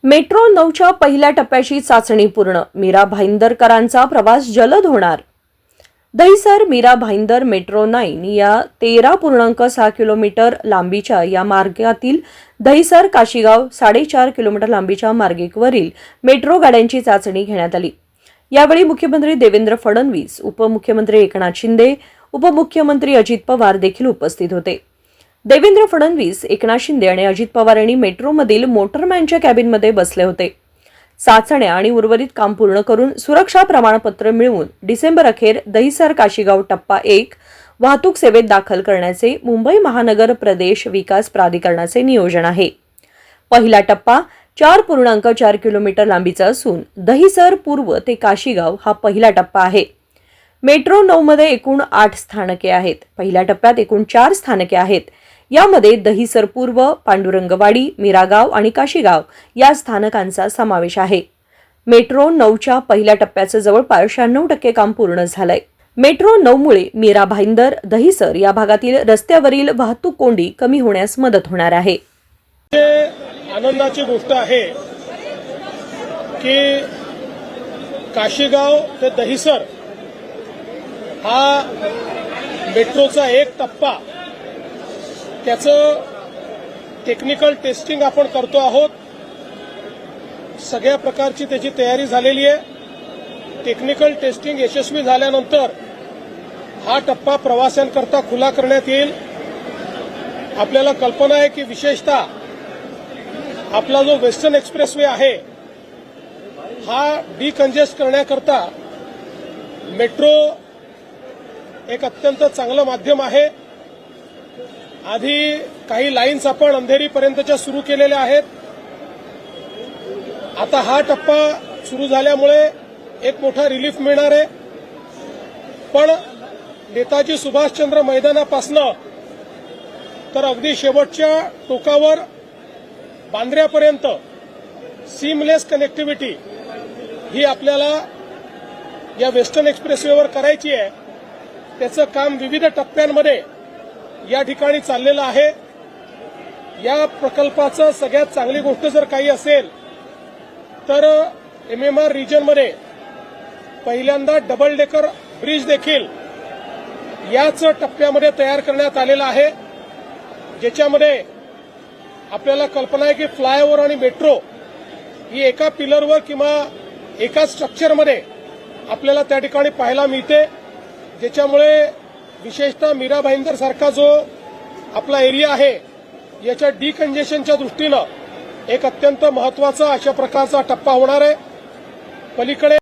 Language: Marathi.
मेट्रो 9च्या पहिल्या टप्प्याची चाचणी पूर्ण. मीरा भाईंदरकरांचा प्रवास जलद होणार. दहिसर मीरा भाईंदर मेट्रो 9 या 13.6 किलोमीटर लांबीच्या या मार्गातील दहिसर काशीगाव 4.5 किलोमीटर लांबीच्या मार्गिकेवरील मेट्रो गाड्यांची चाचणी घेण्यात आली. यावेळी मुख्यमंत्री देवेंद्र फडणवीस, उपमुख्यमंत्री एकनाथ शिंदे, उपमुख्यमंत्री अजित पवार देखील उपस्थित होते. देवेंद्र फडणवीस, एकनाथ शिंदे आणि अजित पवार यांनी मेट्रोमधील मोटरमॅनच्या कॅबिनमध्ये बसले होते. चाचण्या आणि उर्वरित काम पूर्ण करून सुरक्षा प्रमाणपत्र मिळवून डिसेंबर अखेर दहिसर काशीगाव टप्पा 1 वाहतूक सेवेत दाखल करण्याचे मुंबई महानगर प्रदेश विकास प्राधिकरणाचे नियोजन आहे. पहिला टप्पा 4.4 किलोमीटर लांबीचा असून दहिसर पूर्व ते काशीगाव हा पहिला टप्पा आहे. मेट्रो 9 मध्ये एकूण 8 स्थानके आहेत. पहिल्या टप्प्यात एकूण 4 स्थानके आहेत. यामध्ये दहिसर पूर्व, पांडुरंगवाडी, मीरागाव आणि काशीगाव या स्थानकांचा समावेश आहे. मेट्रो 9च्या पहिल्या टप्प्याचं जवळपास 96% काम पूर्ण झालंय. मेट्रो 9मुळे मीरा भाईंदर, दहिसर या भागातील रस्त्यावरील वाहतूक कोंडी कमी होण्यास मदत होणार आहे. आनंदाची गोष्ट आहे की काशीगाव ते दहिसर हा मेट्रोचा एक टप्पा, त्याचं टेक्निकल टेस्टिंग आपण करतो आहोत. सगळ्या प्रकारची त्याची तयारी झालेली आहे. टेक्निकल टेस्टिंग यशस्वी झाल्यानंतर हा टप्पा प्रवाशांकरता खुला करण्यात येईल. आपल्याला कल्पना आहे की विशेषतः आपला जो वेस्टर्न एक्सप्रेसवे आहे हा डिकंजेस्ट करण्याकरता मेट्रो एक अत्यंत चांगलं माध्यम आहे. आधी काही लाईन्स आपण अंधेरीपर्यंतच्या सुरू केलेल्या आहेत. आता हा टप्पा सुरू झाल्यामुळे एक मोठा रिलीफ मिळणार आहे. पण नेताजी सुभाषचंद्र मैदानापासनं तर अगदी शेवटच्या टोकावर बांद्र्यापर्यंत सीमलेस कनेक्टिव्हिटी ही आपल्याला या वेस्टर्न एक्सप्रेसवेवर करायची आहे. त्याचं काम विविध टप्प्यांमध्ये या ठिकाणी चाललेलं आहे. या प्रकल्पाचं सगळ्यात चांगली गोष्ट जर काही असेल तर MMR रिजनमध्ये पहिल्यांदा डबल डेकर ब्रिज देखील याच टप्प्यामध्ये तयार करण्यात आलेला आहे, ज्याच्यामध्ये आपल्याला कल्पना आहे की फ्लायओव्हर आणि मेट्रो ही एका पिलरवर किंवा एका स्ट्रक्चरमध्ये आपल्याला त्या ठिकाणी पाहायला मिळते, ज्याच्यामुळे विशेषतः मीरा भाईंदर सारखा जो आपला एरिया आहे याच्या डिकंजेशनच्या दृष्टीनं एक अत्यंत महत्वाचा अशा प्रकारचा टप्पा होणार आहे. पलीकडे